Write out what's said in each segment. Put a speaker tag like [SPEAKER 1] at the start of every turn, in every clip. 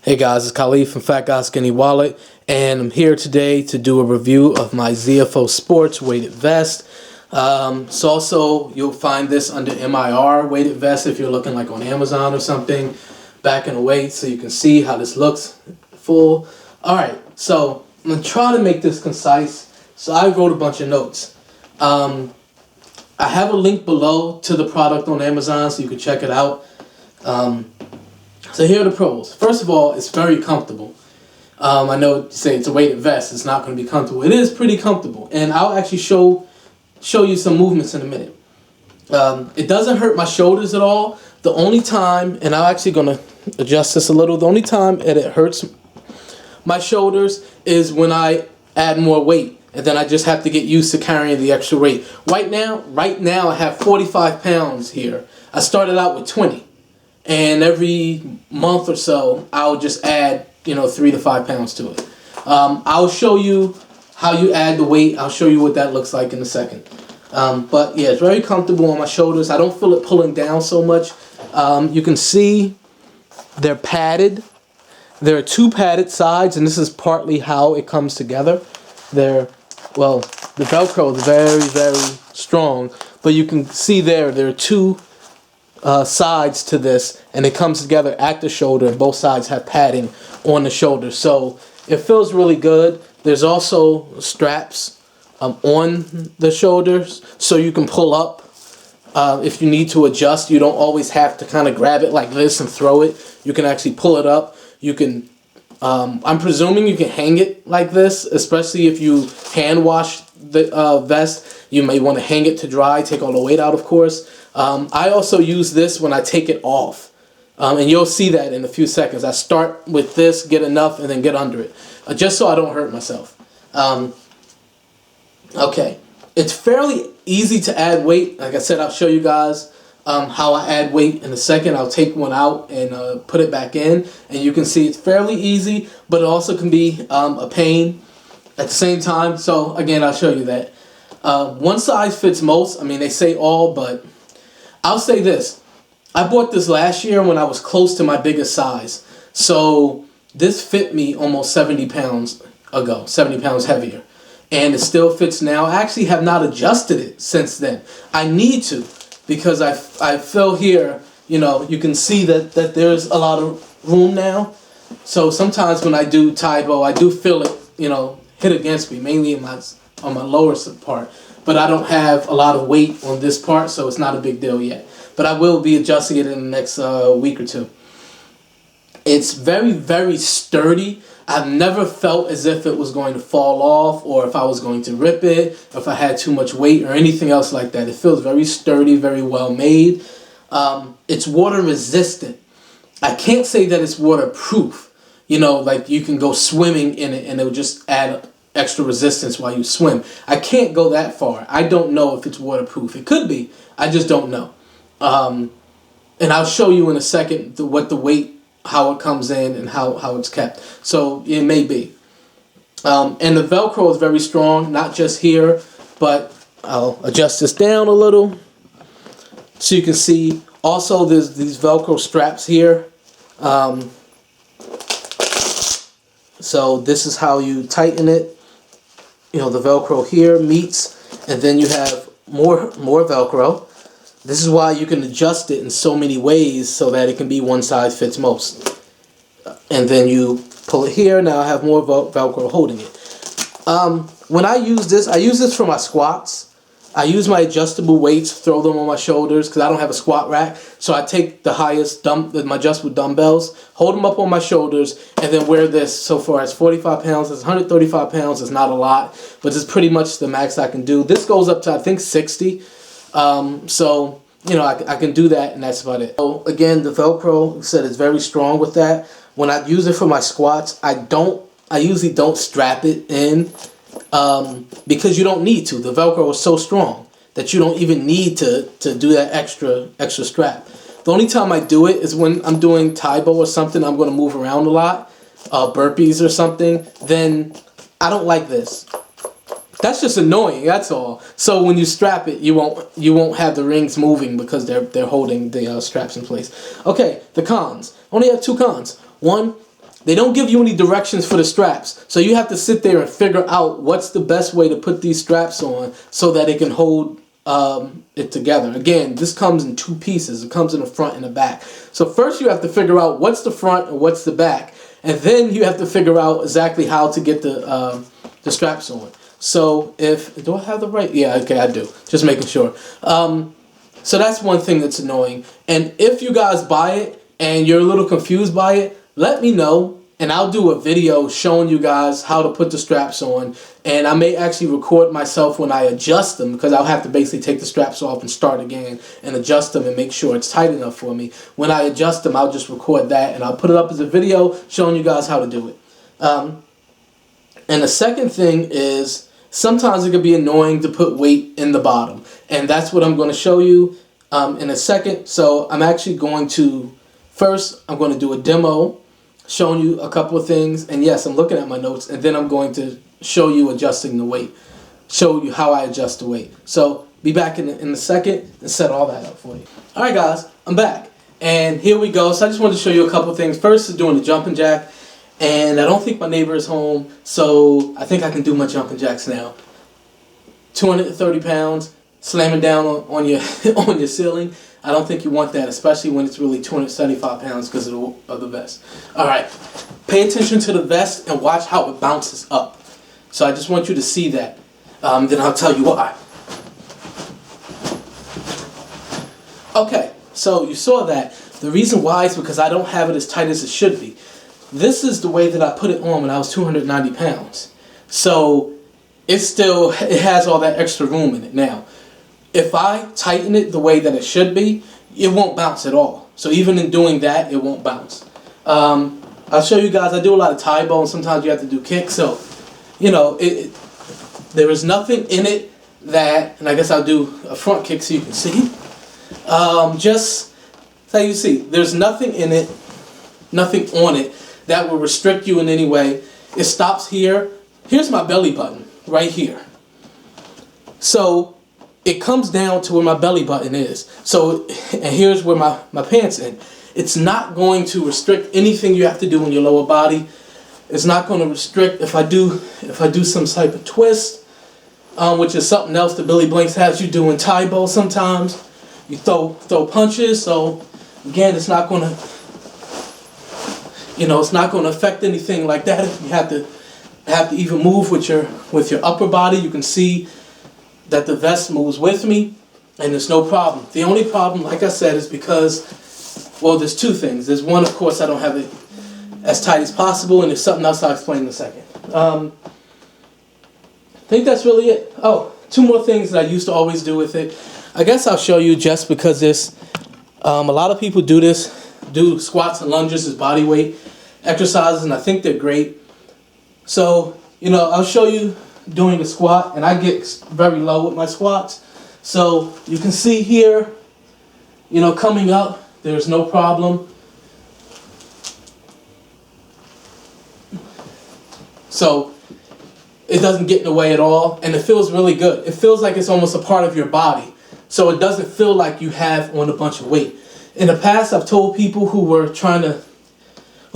[SPEAKER 1] Hey guys, it's Khalif from Fat Guy Skinny Wallet, and I'm here today to do a review of my ZFO Sports weighted vest. So also, you'll find this under MiR weighted vest if you're looking like on Amazon or something, back in the weight, so you can see how this looks full. Alright, so I'm going to try to make this concise. So I wrote a bunch of notes. I have a link below to the product on Amazon so you can check it out. So here are the pros. First of all, it's very comfortable. I know you say it's a weighted vest, it's not going to be comfortable. It is pretty comfortable, and I'll actually show you some movements in a minute. It doesn't hurt my shoulders at all. The only time, and I'm actually going to adjust this a little, the only time it hurts my shoulders is when I add more weight, and then I just have to get used to carrying the extra weight. Right now I have 45 pounds here. I started out with 20. And every month or so, I'll just add, 3 to 5 pounds to it. I'll show you how you add the weight. I'll show you what that looks like in a second. But yeah, it's very comfortable on my shoulders. I don't feel it pulling down so much. You can see they're padded. There are two padded sides, and this is partly how it comes together. The Velcro is very, very strong, but you can see there are two sides to this, and it comes together at the shoulder, and both sides have padding on the shoulder, so it feels really good. There's also straps on the shoulders, so you can pull up if you need to adjust. You don't always have to kind of grab it like this and throw it. You can actually pull it up. You can I'm presuming you can hang it like this, especially if you hand wash the vest. You may want to hang it to dry, take all the weight out, of course. I also use this when I take it off, and you'll see that in a few seconds. I start with this, get enough, and then get under it, just so I don't hurt myself. Okay, it's fairly easy to add weight. Like I said, I'll show you guys how I add weight in a second. I'll take one out and put it back in, and you can see it's fairly easy, but it also can be a pain at the same time. So again, I'll show you that. One size fits most. I mean, they say all, but I'll say this. I bought this last year when I was close to my biggest size. So this fit me almost 70 pounds ago, 70 pounds heavier. And it still fits now. I actually have not adjusted it since then. I need to, because I feel here, you can see that there's a lot of room now. So sometimes when I do tie bow, I do feel it, hit against me, mainly on my lower part. But I don't have a lot of weight on this part, so it's not a big deal yet. But I will be adjusting it in the next week or two. It's very, very sturdy. I've never felt as if it was going to fall off, or if I was going to rip it, or if I had too much weight or anything else like that. It feels very sturdy, very well made. It's water resistant. I can't say that it's waterproof. Like you can go swimming in it and it'll just add extra resistance while you swim. I can't go that far. I don't know if it's waterproof. It could be. I just don't know. And I'll show you in a second what the weight, how it comes in, and how it's kept. So it may be. And the Velcro is very strong, not just here, but I'll adjust this down a little so you can see. Also, there's these Velcro straps here. So this is how you tighten it. The Velcro here meets, and then you have more Velcro. This is why you can adjust it in so many ways so that it can be one size fits most. And then you pull it here. Now I have more Velcro holding it. When I use this for my squats. I use my adjustable weights, throw them on my shoulders because I don't have a squat rack. So I take the highest my adjustable dumbbells, hold them up on my shoulders, and then wear this. So far as 45 pounds, it's 135 pounds. It's not a lot, but it's pretty much the max I can do. This goes up to, I think, 60. So, I can do that, and that's about it. So again, the Velcro, like I said, is very strong with that. When I use it for my squats, I usually don't strap it in. Because you don't need to. The Velcro is so strong that you don't even need to do that extra strap. The only time I do it is when I'm doing tie bow or something. I'm going to move around a lot, burpees or something. Then I don't like this. That's just annoying. That's all. So when you strap it, you won't have the rings moving because they're holding the straps in place. Okay, the cons. Only have two cons. One, they don't give you any directions for the straps. So you have to sit there and figure out what's the best way to put these straps on so that it can hold it together. Again, this comes in 2 pieces. It comes in the front and the back. So first you have to figure out what's the front and what's the back. And then you have to figure out exactly how to get the straps on. So do I have the right? Yeah, okay, I do. Just making sure. So that's one thing that's annoying. And if you guys buy it and you're a little confused by it, let me know, and I'll do a video showing you guys how to put the straps on. And I may actually record myself when I adjust them, because I'll have to basically take the straps off and start again and adjust them and make sure it's tight enough for me. When I adjust them, I'll just record that and I'll put it up as a video showing you guys how to do it. And the second thing is, sometimes it can be annoying to put weight in the bottom. And that's what I'm going to show you in a second. So I'm actually going to, first I'm going to do a demo showing you a couple of things. And yes, I'm looking at my notes. And then I'm going to show you adjusting the weight. Show you how I adjust the weight. So be back in a second and set all that up for you. Alright guys, I'm back. And here we go. So I just wanted to show you a couple of things. First is doing the jumping jack. And I don't think my neighbor is home, so I think I can do my jumping jacks now. 230 pounds, slamming down on your on your ceiling. I don't think you want that, especially when it's really 275 pounds because of the vest. All right, pay attention to the vest and watch how it bounces up. So I just want you to see that. Then I'll tell you why. Okay, so you saw that. The reason why is because I don't have it as tight as it should be. This is the way that I put it on when I was 290 pounds. So it has all that extra room in it. Now, if I tighten it the way that it should be, it won't bounce at all. So even in doing that, it won't bounce. I'll show you guys, I do a lot of tie bow, and sometimes you have to do kicks. So, you know, there is nothing in it that, and I guess I'll do a front kick so you can see. Just so you see, there's nothing in it, nothing on it that will restrict you in any way. It stops here. Here's my belly button, right here. So it comes down to where my belly button is. So, and here's where my pants end. It's not going to restrict anything you have to do in your lower body. It's not going to restrict if I do some type of twist, which is something else that Billy Blanks has you do in tie bow sometimes. You throw punches. So again, it's not going to, it's not going to affect anything like that. If you have to even move with your upper body, you can see that the vest moves with me, and there's no problem. The only problem, like I said, is because, well, there's 2 things. There's one, of course, I don't have it as tight as possible, and there's something else I'll explain in a second. I think that's really it. Oh, 2 more things that I used to always do with it. I guess I'll show you just because this, a lot of people do squats and lunges as body weight exercises, and I think they're great. So, I'll show you doing a squat, and I get very low with my squats. So you can see here, coming up, there's no problem. So it doesn't get in the way at all, and it feels really good. It feels like it's almost a part of your body. So it doesn't feel like you have on a bunch of weight. In the past, I've told people who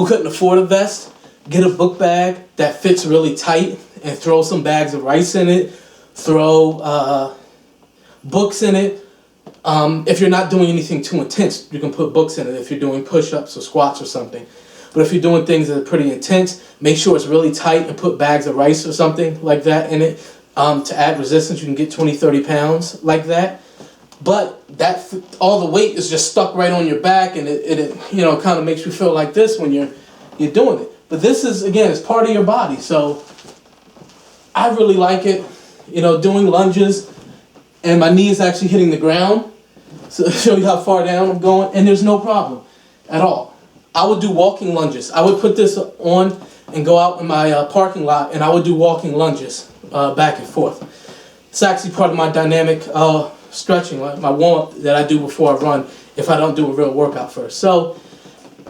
[SPEAKER 1] couldn't afford a vest, get a book bag that fits really tight and throw some bags of rice in it, throw books in it. If you're not doing anything too intense, you can put books in it if you're doing push-ups or squats or something. But if you're doing things that are pretty intense, make sure it's really tight and put bags of rice or something like that in it. To add resistance, you can get 20, 30 pounds like that. But all the weight is just stuck right on your back, and it kind of makes you feel like this when you're doing it. But this is, again, it's part of your body. So I really like it, doing lunges, and my knee is actually hitting the ground. So to show you how far down I'm going, and there's no problem at all. I would do walking lunges. I would put this on and go out in my parking lot, and I would do walking lunges back and forth. It's actually part of my dynamic stretching, my warm-up that I do before I run if I don't do a real workout first. So,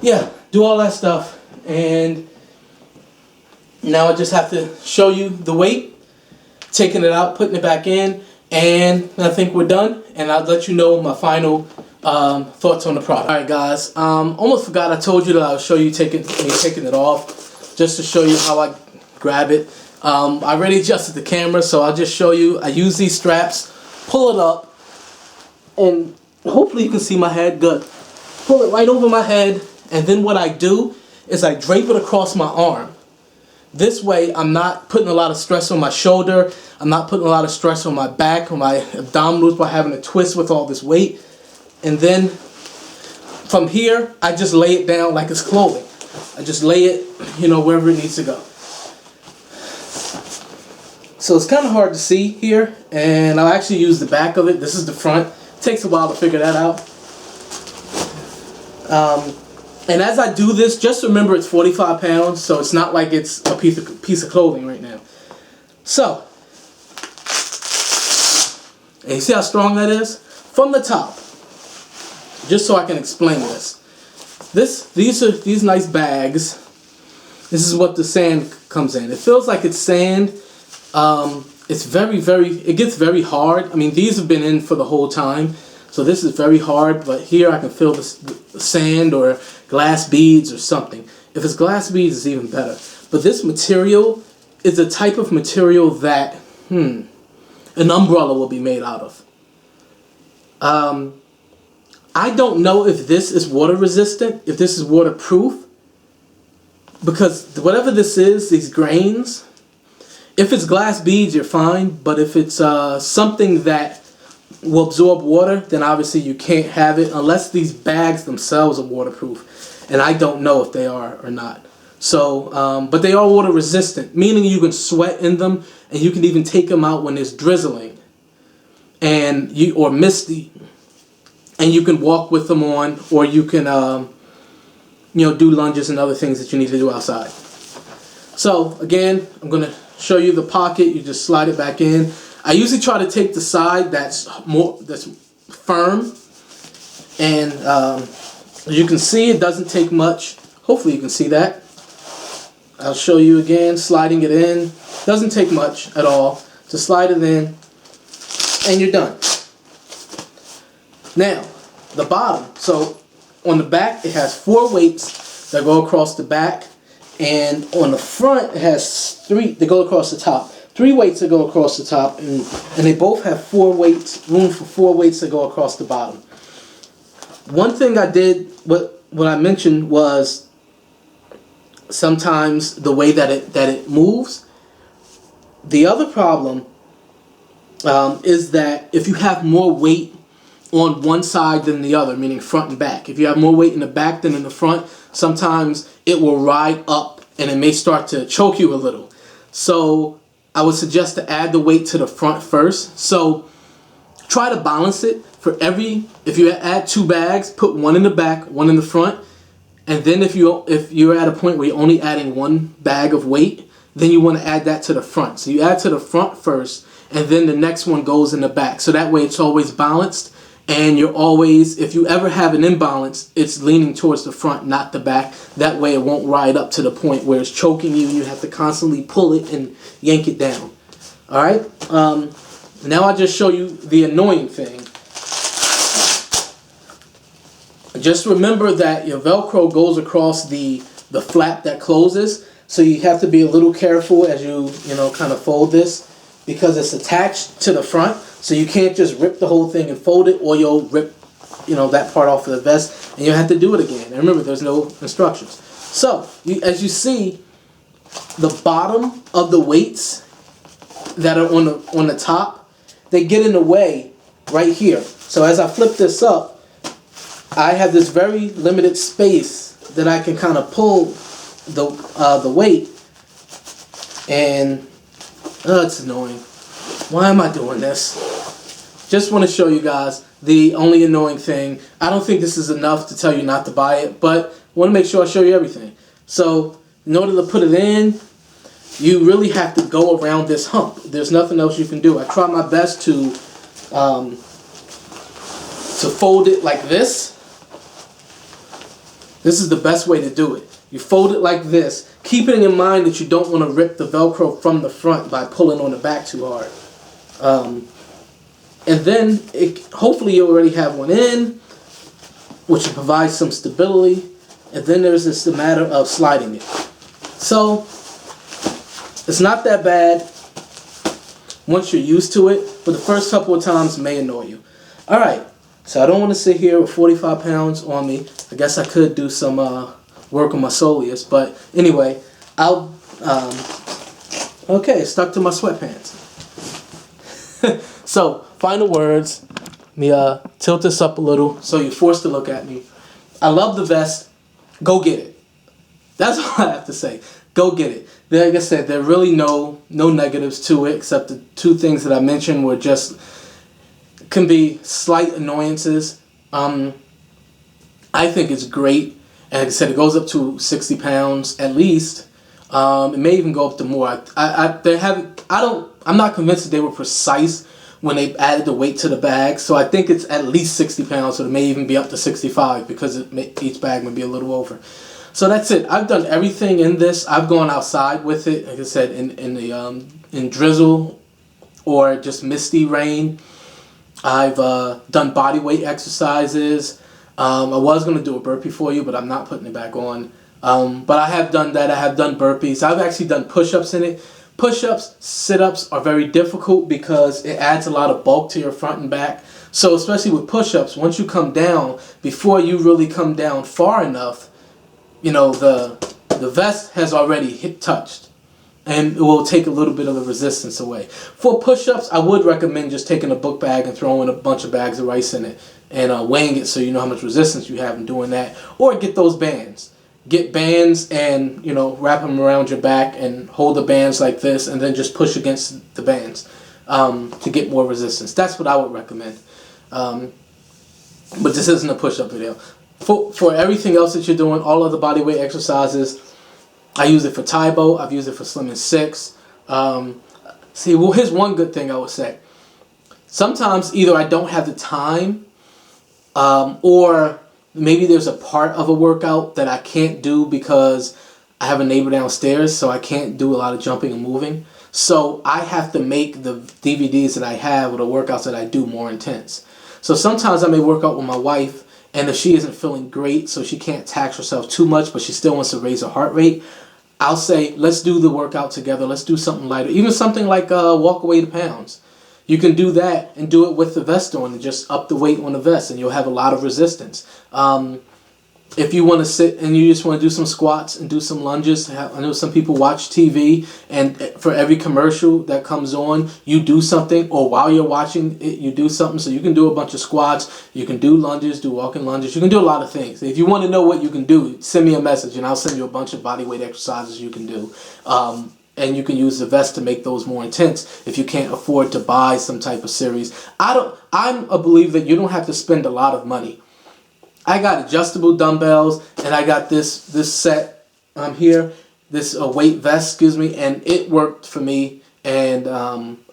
[SPEAKER 1] yeah, do all that stuff. And now I just have to show you the weight, taking it out, putting it back in, and I think we're done. And I'll let you know my final thoughts on the product. Alright guys, almost forgot I told you that I would show you taking it off, just to show you how I grab it. I already adjusted the camera, so I'll just show you. I use these straps, pull it up, and hopefully you can see my head good. Pull it right over my head, and then what I do is I drape it across my arm. This way I'm not putting a lot of stress on my shoulder, I'm not putting a lot of stress on my back, on my abdominals by having to twist with all this weight. And then from here, I just lay it down like it's clothing. I just lay it, wherever it needs to go. So it's kind of hard to see here, and I'll actually use the back of it. This is the front. It takes a while to figure that out. And as I do this, just remember it's 45 pounds, so it's not like it's a piece of clothing right now. So, and you see how strong that is? From the top, just so I can explain this. These nice bags. This is what the sand comes in. It feels like it's sand. It's it gets very hard. I mean, these have been in for the whole time, so this is very hard, but here I can feel the sand or glass beads or something. If it's glass beads, it's even better. But this material is a type of material that, an umbrella will be made out of. I don't know if this is water resistant, if this is waterproof, because whatever this is, these grains, if it's glass beads, you're fine, but if it's something that will absorb water, then obviously you can't have it unless these bags themselves are waterproof, and I don't know if they are or not. So, but they are water resistant, meaning you can sweat in them, and you can even take them out when it's drizzling, or misty, and you can walk with them on, or you can, do lunges and other things that you need to do outside. So again, I'm gonna show you the pocket. You just slide it back in. I usually try to take the side that's firm, and as you can see, it doesn't take much. Hopefully you can see that. I'll show you again, sliding it in. Doesn't take much at all. Just slide it in, and you're done. Now, the bottom. So on the back, it has 4 weights that go across the back. And on the front, it has 3 that go across the top. 3 weights that go across the top, and they both have 4 weights, room for 4 weights that go across the bottom. One thing I did, what I mentioned was sometimes the way that it moves. The other problem is that if you have more weight on one side than the other, meaning front and back. If you have more weight in the back than in the front, sometimes it will ride up and it may start to choke you a little. So I would suggest to add the weight to the front first. So try to balance it. If you add 2 bags, put 1 in the back, 1 in the front. And then if you're at a point where you're only adding 1 bag of weight, then you want to add that to the front. So you add to the front first, and then the next one goes in the back. So that way it's always balanced. And you're always, if you ever have an imbalance, it's leaning towards the front, not the back. That way it won't ride up to the point where it's choking you and you have to constantly pull it and yank it down. Alright? Now I'll just show you the annoying thing. Just remember that your Velcro goes across the flap that closes. So you have to be a little careful as you kind of fold this, because it's attached to the front. So you can't just rip the whole thing and fold it, or you'll rip, that part off of the vest, and you'll have to do it again. And remember, there's no instructions. So, as you see, the bottom of the weights that are on the top, they get in the way right here. So as I flip this up, I have this very limited space that I can kind of pull the weight, and it's annoying. Why am I doing this? Just want to show you guys the only annoying thing. I don't think this is enough to tell you not to buy it, but I want to make sure I show you everything. So in order to put it in, you really have to go around this hump. There's nothing else you can do. I try my best to fold it like this. This is the best way to do it. You fold it like this, keeping in mind that you don't want to rip the Velcro from the front by pulling on the back too hard. And then, hopefully you already have one in. which provides some stability, and then there's the matter of sliding it. So it's not that bad once you're used to it, but the first couple of times may annoy you. All right, so I don't want to sit here with 45 pounds on me. I guess I could do some work on my soleus, but anyway, I'll okay, stuck to my sweatpants. So final words. Let me tilt this up a little so you're forced to look at me. I love the vest. Go get it. That's all I have to say. Go get it. Like I said, there are really no negatives to it, except the two things that I mentioned were just can be slight annoyances. I think it's great, and like I said, it goes up to 60 pounds at least. It may even go up to more. I'm not convinced that they were precise when they added the weight to the bag, so I think it's at least 60 pounds, so it may even be up to 65 because each bag may be a little over. So that's it. I've done everything in this. I've gone outside with it, like I said, in drizzle or just misty rain. I've done body weight exercises. I was going to do a burpee for you, but I'm not putting it back on. But I have done that. I have done burpees. I've actually done push-ups in it. Push-ups, sit-ups are very difficult because it adds a lot of bulk to your front and back. So especially with push-ups, once you come down, before you really come down far enough, you know, the vest has already touched, and it will take a little bit of the resistance away. For push-ups, I would recommend just taking a book bag and throwing a bunch of bags of rice in it and weighing it so you know how much resistance you have in doing that. Or get those bands. Get bands and, you know, wrap them around your back and hold the bands like this and then just push against the bands to get more resistance. That's what I would recommend. But this isn't a push-up video. For everything else that you're doing, all other body weight exercises, I use it for Tybo. I've used it for Slim and 6. See, well, here's one good thing I would say. Sometimes either I don't have the time or maybe there's a part of a workout that I can't do because I have a neighbor downstairs, so I can't do a lot of jumping and moving. So I have to make the DVDs that I have or the workouts that I do more intense. So sometimes I may work out with my wife, and if she isn't feeling great, so she can't tax herself too much, but she still wants to raise her heart rate, I'll say, let's do the workout together. Let's do something lighter. Even something like walk away to pounds. You can do that and do it with the vest on and just up the weight on the vest, and you'll have a lot of resistance. If you want to sit and you just want to do some squats and do some lunges, I know some people watch TV, and for every commercial that comes on, you do something, or while you're watching it, you do something. So you can do a bunch of squats, you can do lunges, do walking lunges, you can do a lot of things. If you want to know what you can do, send me a message and I'll send you a bunch of body weight exercises you can do. And you can use the vest to make those more intense if you can't afford to buy some type of series. I'm a believer that you don't have to spend a lot of money. I got adjustable dumbbells, and I got this set here, this weight vest, and it worked for me. And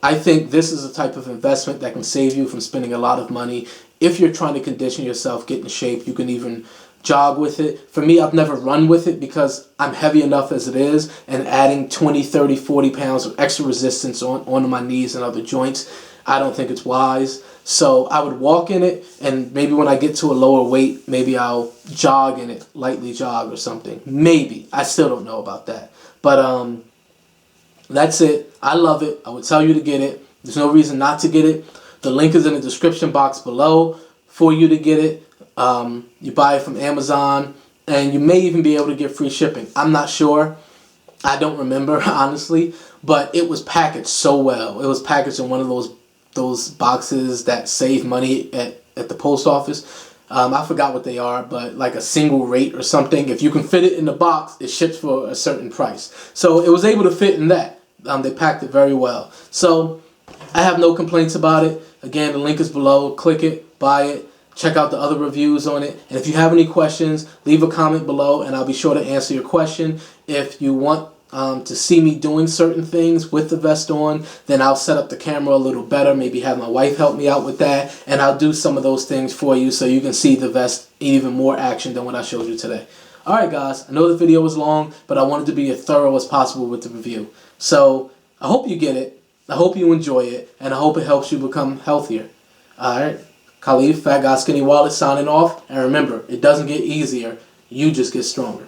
[SPEAKER 1] I think this is a type of investment that can save you from spending a lot of money. If you're trying to condition yourself, get in shape, you can even jog with it. For me, I've never run with it because I'm heavy enough as it is, and adding 20, 30, 40 pounds of extra resistance onto my knees and other joints, I don't think it's wise. So I would walk in it, and maybe when I get to a lower weight, maybe I'll jog in it, lightly jog or something. Maybe. I still don't know about that. But that's it. I love it. I would tell you to get it. There's no reason not to get it. The link is in the description box below for you to get it. You buy it from Amazon, and you may even be able to get free shipping. I'm not sure. I don't remember, honestly, but it was packaged so well. It was packaged in one of those boxes that save money at the post office. I forgot what they are, but like a single rate or something. If you can fit it in the box, it ships for a certain price. So it was able to fit in that. They packed it very well. So I have no complaints about it. Again, the link is below. Click it, buy it. Check out the other reviews on it. And if you have any questions, leave a comment below and I'll be sure to answer your question. If you want to see me doing certain things with the vest on, then I'll set up the camera a little better. Maybe have my wife help me out with that. And I'll do some of those things for you so you can see the vest in even more action than what I showed you today. Alright guys, I know the video was long, but I wanted to be as thorough as possible with the review. So I hope you get it. I hope you enjoy it. And I hope it helps you become healthier. Alright. Khalif, Fat Guy Skinny Wallet signing off. And remember, it doesn't get easier. You just get stronger.